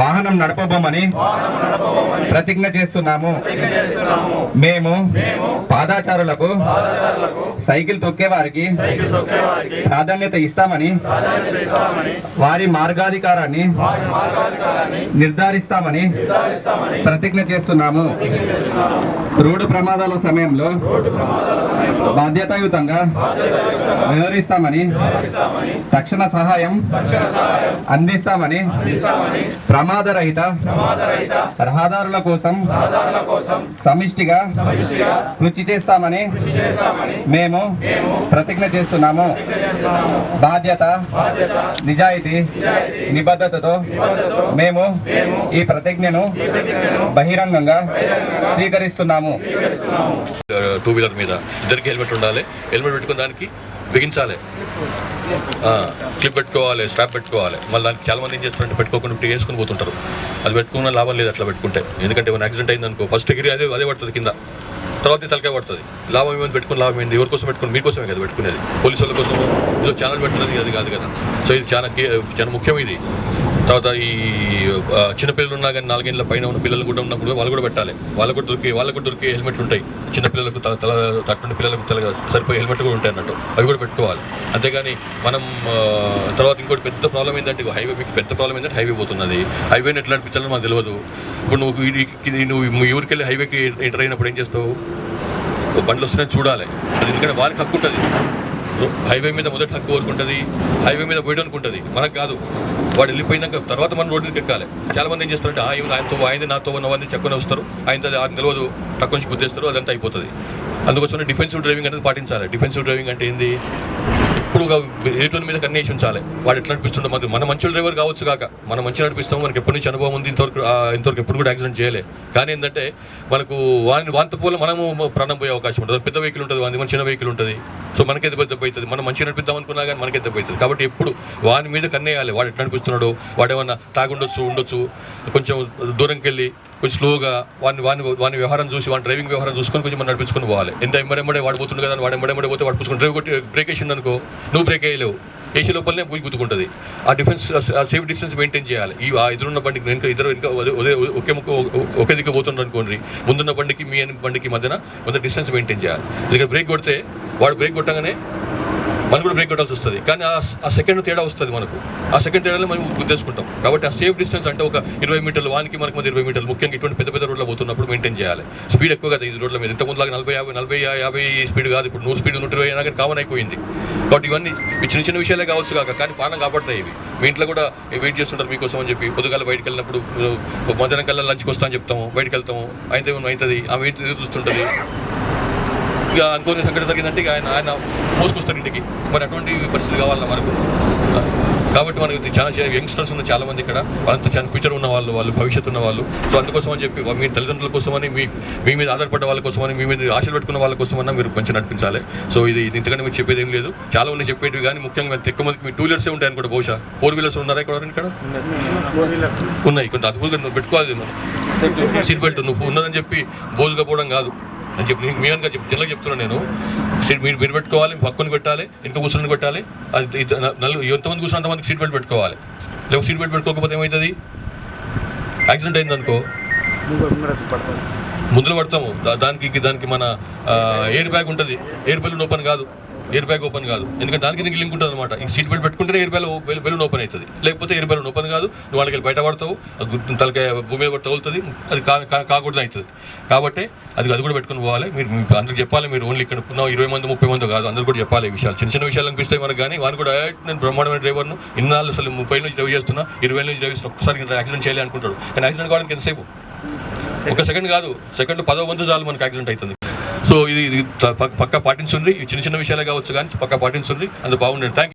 వాహనం నడపబోమని ప్రతిజ్ఞ చేస్తున్నాము. మేము పాదాచారులకు సైకిల్ తొక్కే వారికి ప్రాధాన్యత ఇస్తామని వారి మార్గాధికారాన్ని నిర్ధారిస్తామని ప్రతిజ్ఞ చేస్తున్నాము. రోడ్డు ప్రమాదాల సమయంలో బాధ్యతాయుతంగా వ్యవహరిస్తామని తక్షణ సహాయం అందిస్తామని ప్రమాదరహిత రహదారుల కోసం సమిష్టిగా కృషి చేస్తామని మేము ప్రతిజ్ఞ చేస్తున్నాము. బాధ్యత, నిజాయితీ, నిబద్ధతతో మేము ఈ ప్రతిజ్ఞను బహిరంగంగా స్వీకరిస్తున్నాము. టూ వీలర్ మీద ఇద్దరికి హెల్మెట్ ఉండాలి. హెల్మెట్ పెట్టుకున్న దానికి బిగించాలి, క్లిప్ పెట్టుకోవాలి, స్ట్రాప్ పెట్టుకోవాలి. మళ్ళీ దానికి చాలా మంది ఏం చేస్తారంటే పెట్టుకోకుండా వేసుకుని పోతుంటారు. అది పెట్టుకున్న లాభం లేదు అట్లా పెట్టుకుంటే. ఎందుకంటే ఏమైనా యాక్సిడెంట్ అయిందనుకో ఫస్ట్ ఎగిరి అదే పడుతుంది కింద, తర్వాత తలకాయ పడుతుంది. లాభం ఏమైనా పెట్టుకుని లాభం ఏంది? ఎవరి కోసం పెట్టుకుని? మీకోసమే కదా పెట్టుకునేది. పోలీసు వాళ్ళ కోసం ఏదో ఛానల్ పెట్టుకునేది అది కాదు కదా. సో ఇది చాలా ముఖ్యం ఇది. తర్వాత ఈ చిన్నపిల్లలు ఉన్నా కానీ 4 ఏళ్ళ పైన ఉన్న పిల్లలు కూడా ఉన్నప్పుడు వాళ్ళు కూడా పెట్టాలి. వాళ్ళకు కూడా దొరికే హెల్మెట్లు ఉంటాయి. చిన్నపిల్లలకు తల తట్టుకున్న పిల్లలకు సరిపోయే హెల్మెట్లు కూడా ఉంటాయి అన్నట్టు, అవి కూడా పెట్టుకోవాలి. అంతేగాని మనం తర్వాత ఇంకోటి పెద్ద ప్రాబ్లం ఏంటంటే మీకు పెద్ద ప్రాబ్లం ఏంటంటే హైవే పోతున్నది. హైవేని ఎట్లా నడిపించాలో మాకు తెలియదు. ఇప్పుడు నువ్వు ఈ ఊరికి వెళ్ళి హైవేకి ఎంటర్ అయినప్పుడు ఏం చేస్తావు? బండ్లు వస్తున్నాయి చూడాలి. అది ఎందుకంటే వారికి హక్కు ఉంటుంది. హైవే మీద మొదటి హక్కు కోరుకుంటుంది, హైవే మీద పోయడానికి ఉంటుంది. మనకు కాదు. వాడు వెళ్ళిపోయినాక తర్వాత మనం రోడ్డు మీద ఎక్కాలి. చాలా మంది ఏం చేస్తారంటే ఆయన నాతో ఉన్నవన్నీ చెక్కుని వస్తారు, ఆయన తెలియదు తక్కువ నుంచి గుద్దేస్తారు, అదంతా అయిపోతుంది. అందుకోసమే డిఫెన్సివ్ డ్రైవింగ్ అనేది పాటించాలి. డిఫెన్సివ్ డ్రైవింగ్ అంటే ఏంది? ఇప్పుడు ఎటువంటి మీద కన్నేసి ఉంచాలి. వాడు ఎట్లా నడిపిస్తుండో మన మంచి డ్రైవర్ కావచ్చు కాక మనం మంచిగా నడిపిస్తాము. మనకి ఎప్పటి నుంచి అనుభవం ఉంది. ఇంతవరకు ఎప్పుడు కూడా యాక్సిడెంట్ చేయలే. కానీ ఏంటంటే మనకు వాంత పోల మనము ప్రాణం పోయే అవకాశం ఉంటుంది. పెద్ద వెహికల్ ఉంటుంది, మన చిన్న వెహికల్ ఉంటుంది. సో మనకి దెబ్బ అవుతుంది. మనం మంచిగా నడిపిద్దాం అనుకున్నా కానీ మనకి దెబ్బ అవుతుంది. కాబట్టి ఎప్పుడు వాని మీద కన్నేయాలి. వాడు ఎట్లా నడిపిస్తున్నాడు, వాడు ఏమన్నా ఉండొచ్చు, కొంచెం దూరంకి వెళ్ళి కొంచెం స్లోగా వాని వ్యవహారం చూసి, వాడి డ్రైవింగ్ వ్యవహారం చూసుకొని కొంచెం మనం నడిపించుకొని పోవాలి. ఎంత ఎంబడే వాడు పోతుంది కదా, వాడు ఎంబడే పోతే వాడు పుచ్చుకొని డ్రైవ్ కొట్టి బ్రేక్ వేసింది అనుకో, నువ్వు బ్రేక్ వేయలేవు, ఏసీ లోపలనే పోయి గుద్దుకుంటుంది. ఆ డిఫెన్స్ సేఫ్ డిస్టెన్స్ మెయింటైన్ చేయాలి. ఈ ఎదురున్న బండికి ఇద్దరు ఒకే దిక్కు పోతుండ్రు అనుకోండి, ముందున్న బండికి మీ బండికి మధ్యన కొంత డిస్టెన్స్ మెయింటైన్ చేయాలి. ఎందుకంటే బ్రేక్ కొడితే వాడు బ్రేక్ కొట్టగానే మనం కూడా బ్రేక్ కొట్టాల్సి వస్తుంది. కానీ ఆ సెకండ్ తేడా వస్తుంది మనకు. ఆ సెకండ్ తేడాలో మనం గుర్తేసుకుంటాం. కాబట్టి ఆ సేఫ్ డిస్టెన్స్ అంటే ఒక 20 మీటర్లు, వానికి మనకు 20 మీటర్లు, ముఖ్యంగా ఇటువంటి పెద్ద రోడ్లో పోతున్నప్పుడు మెయింటైన్ చేయాలి. స్పీడ్ ఎక్కువ కదా ఈ రోడ్ల మీద. ఇంతకుముందులాగా 40-50 స్పీడ్ కాదు. ఇప్పుడు 100 స్పీడ్ 120 అయినా కానీ కామన్ అయిపోయింది. కాబట్టి ఇవన్నీ చిన్న విషయాలే కావచ్చు కాక, కానీ పానం కాపాడతాయి ఇవి. మీ ఇంట్లో కూడా వెయిట్ చేస్తుంటారు మీకోసం అని చెప్పి. పొద్దుగాల బయటకు వెళ్ళినప్పుడు మధ్యాహ్నం కల్లా లంచ్కి వస్తా అని చెప్తాము, బయటకు వెళ్తాము, అయితే అవుతుంది, ఆమె ఎదురు చూస్తుంటుంది. ఇక అనుకోని సంఘటన జరిగిందంటే ఇక ఆయన మోసుకొస్తారు ఇంటికి. మరి అటువంటి పరిస్థితి కావాలన్నా మనకు. కాబట్టి మనకి చాలా యంగ్స్టర్స్ ఉన్న చాలా మంది ఇక్కడ, వాళ్ళంతా చాలా ఫ్యూచర్ ఉన్న వాళ్ళు భవిష్యత్తు ఉన్న వాళ్ళు. సో అందుకోసం అని చెప్పి మీ తల్లిదండ్రుల కోసమని, మీ మీద ఆధారపడ్డ వాళ్ళ కోసమని, మీ మీద ఆశలు పెట్టుకున్న వాళ్ళ కోసమన్నా మీరు మంచిగా నడిపించాలి. సో ఇది ఇంతకంటే మీరు చెప్పేది ఏం లేదు. చాలా ఉన్నాయి చెప్పేటివి, కానీ ముఖ్యంగా ఎక్కువ మందికి మీ 2 వీలర్సే ఉంటాయి అనుకోండి. బహుశా 4 వీలర్స్ ఉన్నారా ఇక్కడ? ఉన్నాయి. కొంత అదుపుగా నువ్వు పెట్టుకోవాలి. సీట్ బెల్ట్ నువ్వు ఉన్నదని చెప్పి బోజుగా పోవడం కాదు అని చెప్పి మీ అనుగా జనరల్గా చెప్తున్నాను నేను. మీరు పెట్టుకోవాలి, పక్కన పెట్టాలి, ఇంకా కూర్చొని పెట్టాలి. అది ఎంతమంది కూర్చున్న అంతమందికి సీట్ బెల్ట్ పెట్టుకోవాలి. లేకపోతే సీట్ బెల్ట్ పెట్టుకోకపోతే ఏమవుతుంది? యాక్సిడెంట్ అయిందనుకో ముందులో పడతాము. దానికి మన ఎయిర్ బ్యాగ్ ఉంటుంది. ఎయిర్ బెలూన్ ఓపెన్ కాదు, ఎయిర్ బ్యాగ్ ఓపెన్ కాదు. ఎందుకంటే దానికి దీనికి లింక్ ఉంటుంది అనమాట. ఈ సీట్ బెల్ట్ పెట్టుకుంటేనే ఎయిర్ బెలూన్ ఓపెన్ అవుతుంది. లేకపోతే ఎయిర్ బెలూన్ ఓపెన్ కాదు, నువ్వు వాళ్ళకి వెళ్ళి బయట పడతావు, తలకాయ భూమి మీద తగులుతుంది, అది కాకూడదు అవుతుంది. కాబట్టి అది కూడా పెట్టుకుని పోవాలి. మీరు అందరికి చెప్పాలి. మీరు ఓన్లీ ఇక్కడ ఉన్న 20 మంది 30 మంది కాదు, అందరూ కూడా చెప్పాలి ఈ విషయాలు. చిన్న విషయాలు అనిపిస్తాయి మనకు, కానీ వాళ్ళు కూడా నేను బ్రహ్మాండమైన డ్రైవర్ను, ఇన్నాళ్ళు అసలు 30 నుంచి డ్రైవ్ చేస్తున్నా, 20 నుంచి డ్రైవ్ చేస్తున్నా, ఒక్కసారి యాక్సిడెంట్ చేయాలి అనుకుంటాడు. కానీ యాక్సిడెంట్ కావడానికి ఎంతసేపు? ఒక సెకండ్ కాదు, సెకండ్ 10వ వంతు చాలు మనకు యాక్సిడెంట్ అవుతుంది. సో ఇది పక్కా పాటించండి. చిన్న విషయాలే కావచ్చు కానీ పక్కా పాటించండి. అందుకు బాగుండండి. Thank you.